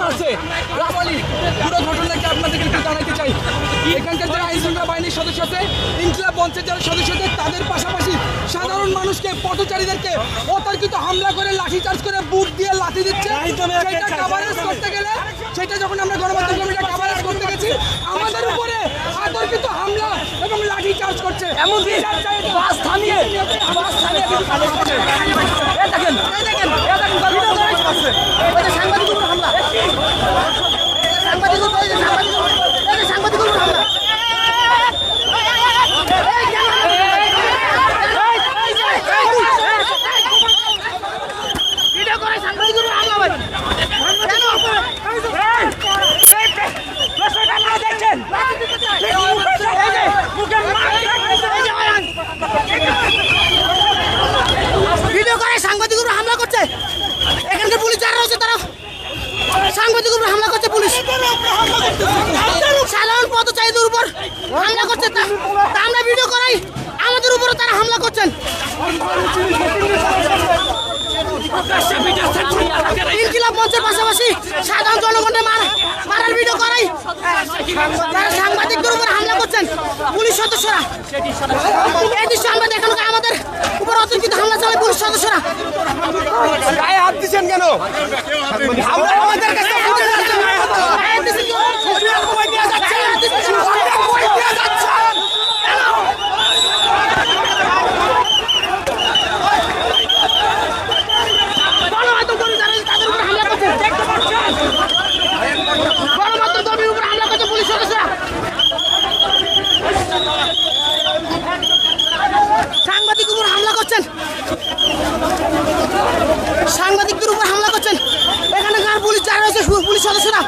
মারছে রাফালি। পুরো ঘটনাকে আপনাদেরকে একটু জানাতে চাই, এখানকার যারা আইনশৃঙ্খলা বাহিনীর সদস্য আছে, ইনকিলাব মঞ্চের যারা সদস্য আছে, তাদের পাশাপাশি সাধারণ মানুষকে, পথচারীদেরকে অতর্কিত হামলা করে লাঠিচার্জ করে বুক দিয়ে লাঠি দিচ্ছে। সেটা কভারেজ করতে গেলে, সেটা যখন আমরা গণমাধ্যম কমিটিটা কভারেজ করতে গেছি, আমাদের উপরে অতর্কিত হামলা এবং লাঠি চার্জ করছে। এমনকি বাস থামিয়ে ভিডিও করে সাংবাদিকের উপর হামলা করছে। এখানকার পুলিশ যারা রয়েছে তারা সাংবাদিকের উপর হামলা করছে। পুলিশ সাধারণ পথচারীদের উপর হামলা করছে। তা আমরা ভিডিও করাই, আমাদের উপরে তারা হামলা করছেন। ইনকিলাব মঞ্চের পাশাপাশি সাধারণ জনগণের মারার ভিডিও করাই তারা সাংবাদিকদের উপর হামলা করছেন পুলিশ সদস্যরা। এই দৃশ্য আমরা দেখানো, আমাদের উপর অতর্কিত হামলা চালায় পুলিশ সদস্যরা। গায়ে হাত দিচ্ছেন কেন? আমাদের কাছে সাংবাদিকদের উপর হামলা করছেন এখানকার পুলিশ যারা রয়েছে, পুলিশ সদস্যরা।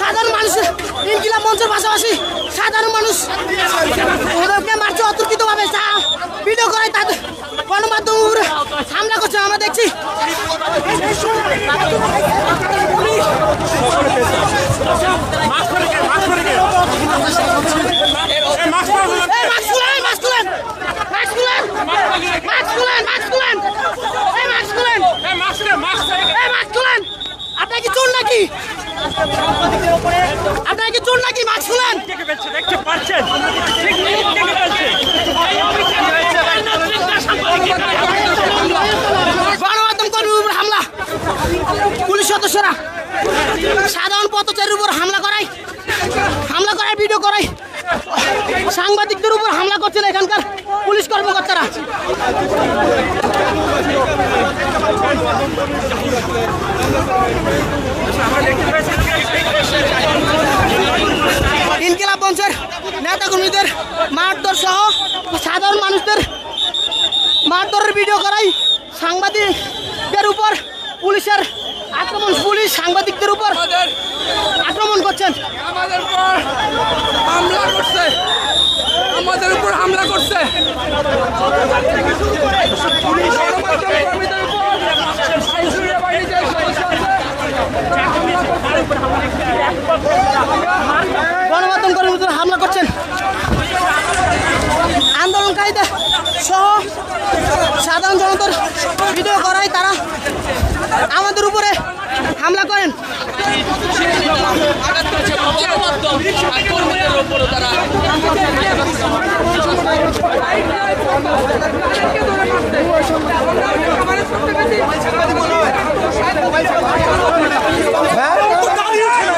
সাধারণ মানুষের ইনকিলাব মঞ্চের পাশাপাশি সাধারণ মানুষ ওদেরকে মারছে অতর্কিতভাবে। ভিডিও করে তাদের গণমাধ্যম উপরে হামলা করছে, আমরা দেখছি। আপনার কি চোর নাকি? আপনার কি চোর নাকি? মাস্ক খুলেন। গণমাধ্যম কর্মীর উপর হামলা, পুলিশ সদস্যরা সাধারণ পথচারীর উপর হামলা করায় ভিডিও করায় সাংবাদিকদের উপর হামলা করছেন এখানকার পুলিশ কর্মকর্তারা। ইনকিলাব মঞ্চের নেতাকর্মীদের মারধর সহ সাধারণ মানুষদের মারধরের ভিডিও করাই সাংবাদিকদের উপর পুলিশের আক্রমণ। পুলিশ সাংবাদিকদের উপর আক্রমণ করছেন, আমাদের উপর হামলা করছে, আমাদের উপর হামলা করছে। গণমাধ্যম কর্মীদের হামলা করছেন। আন্দোলনকারীদের সহ সাধারণ জনতার ভিডিও করায় তারা আমাদের উপরে হামলা করেন।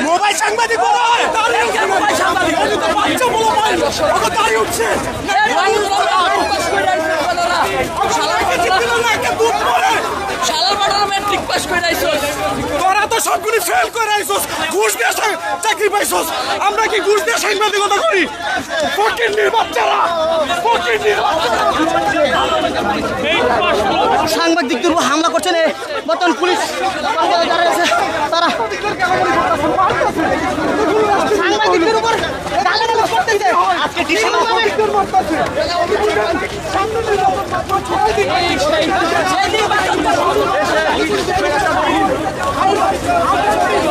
মোবাইল সাংবাদিক তোরা তো সবগুলি ফেল করে আইসোস, ঘুষ দিয়ে চাকরি পাইছোস। আমরা কি ঘুষ দিয়ে সাংবাদিকতা করি? সাংবাদিকদের উপর হামলা করছেন বর্তমান পুলিশ যারা আছে তারা সাংবাদিকদের উপর গালাগালি করতেছে। আজকে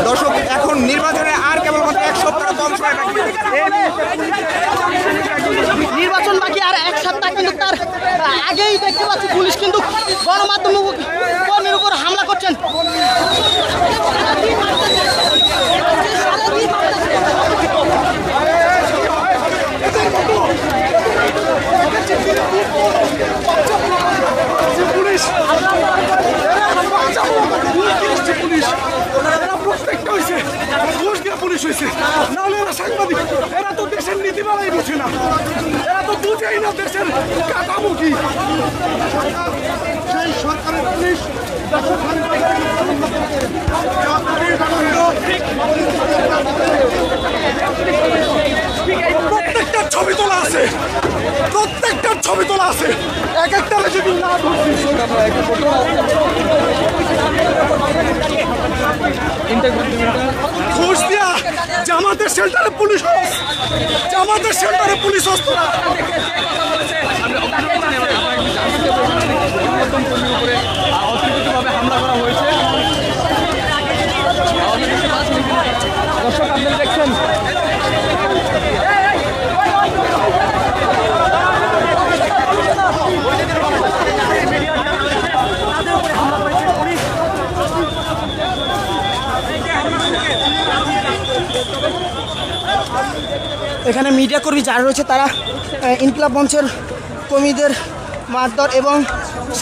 দর্শক, এখন নির্বাচনে আর কেবলমাত্র এক সপ্তাহ কম সময় বাকি। নির্বাচন বাকি আর এক সপ্তাহ, কিন্তু তার আগেই দেখতে পাচ্ছি পুলিশ কিন্তু গণমাধ্যম কর্মীর উপর হামলা করছেন। সেই সরকারের পুলিশ প্রত্যেকটা ছবি তোলা আছে, প্রত্যেকটার ছবি তোলা আছে, এক একটা যদি না ঘুষ দিয়া জামাতের শেল্টারে পুলিশ, জামাতের শেল্টারে পুলিশ হস্ত অতিরিক্তভাবে হামলা করা হয়েছে। দর্শক আপনারা দেখছেন এখানে মিডিয়া কর্মী যারা রয়েছে তারা ইনকিলাব মঞ্চের কর্মীদের মারধর এবং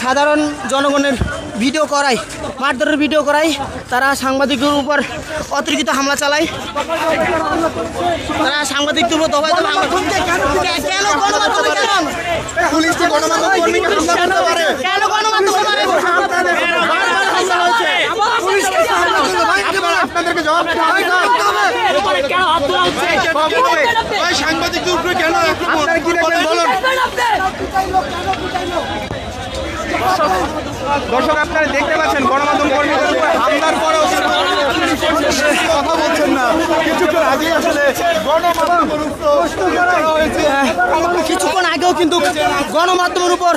সাধারণ জনগণের ভিডিও করায়, মারধরের ভিডিও করায়, তারা সাংবাদিকদের উপর অতিরিক্ত হামলা চালায়। তারা সাংবাদিকদের উপর দফায় দফায় হামলা কেন গণমাধ্যমে কেন পুলিশ তো গণমাধ্যম কর্মীকে হামলা করতে পারে? কেন গণমাধ্যমে মারে? আপনাদেরকে জবাব দিতে হবে। সাংবাদিকদের উপরে কেন আপনারা কি দেখবেন বলুন। দর্শক আপনারা দেখতে পাচ্ছেন গণমাধ্যম কর্মীদের উপর হামলার পরেও কথা বলছেন না। কিছুক্ষণ আগে আসলে কিছুক্ষণ আগেও কিন্তু গণমাধ্যমের উপর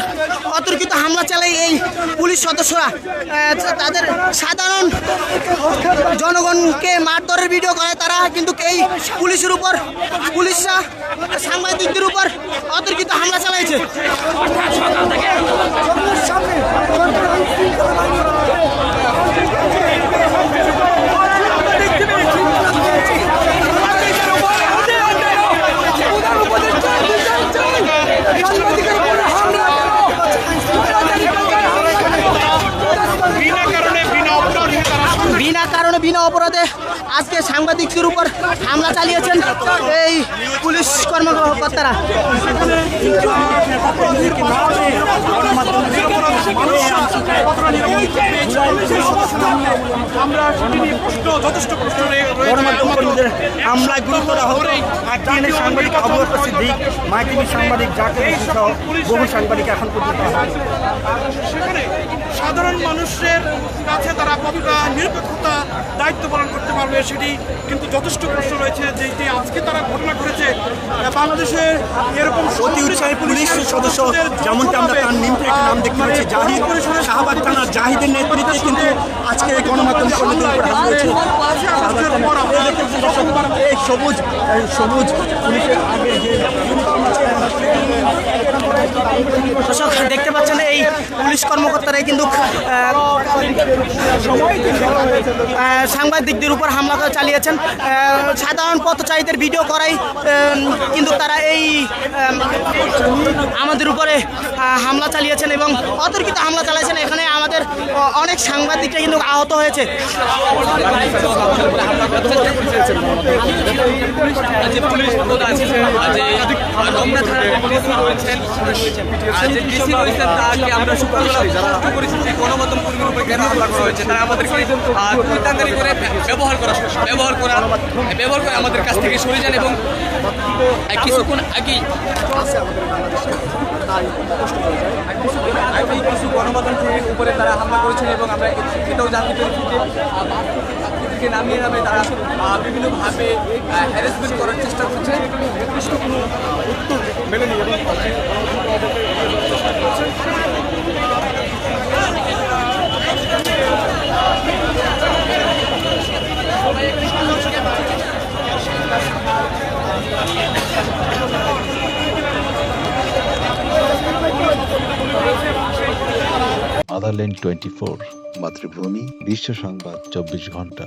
অতর্কিত হামলা চালায় এই পুলিশ সদস্যরা। তাদের সাধারণ জনগণকে মারধরের ভিডিও করে তারা, কিন্তু এই পুলিশের উপর, পুলিশরা সাংবাদিকদের উপর অতর্কিত হামলা চালাইছে। বিনা কারণে বিনা অপরাধে আজকে সাংবাদিকদের উপর হামলা চালিয়েছেন এই পুলিশ কর্মকর্তারা। গণমাধ্যম কর্মীদের হামলায় গুরুতর আহত আটটি সাংবাদিক অবগত সিদ্দিক, মাইটিভি সাংবাদিক জাকির সহ বহু সাংবাদিক এখন পর্যন্ত সেখানে সাধারণ মানুষের কাছে তারা কতটা নিরপেক্ষতা দায়িত্ব পালন করতে পারবে সেটি কিন্তু যথেষ্ট প্রশ্ন রয়েছে। যে আজকে তারা ঘটনা করেছে বাংলাদেশের এরকম অতি উৎসাহী পুলিশ সদস্য, যেমনটি আমরা তার নাম দেখতে পাচ্ছি, জাহিদ, শাহবাগ থানার জাহিদের নেতৃত্বে কিন্তু আজকে এই গণমাধ্যম কর্মীদের উপর হামলা হয়েছে। এই সবুজ পুলিশের আগে যে দর্শক দেখতে পাচ্ছেন এই পুলিশ কর্মকর্তারাই কিন্তু সাংবাদিকদের উপর হামলা চালিয়েছেন। সাধারণ পথচারীদের ভিডিও করাই কিন্তু তারা এই আমাদের উপরে হামলা চালিয়েছেন এবং অতর্কিত হামলা চালিয়েছেন। এখানে আমাদের অনেক সাংবাদিকরা কিন্তু আহত হয়েছে। গণমাধ্যম কর্মীর উপরে কেন হামলা করা হয়েছে? তারা আমাদেরকে কুলতাঙ্গারি করে ব্যবহার করে আমাদের কাছ থেকে সরে যান এবং কিছুক্ষণ আগেই কিছু গণমাধ্যম কর্মীর উপরে তারা হামলা করেছেন এবং আমরা এটাও জানতে পেরেছি যে নামিয়ে তারা বিভিন্নভাবে হ্যারাসমেন্ট করার চেষ্টা করছে। নির্দিষ্ট কোনো উত্তর মেলেনি এবং আদারল্যান্ড 24 মাতৃভূমি বিশ্ব সংবাদ 24 ঘন্টা।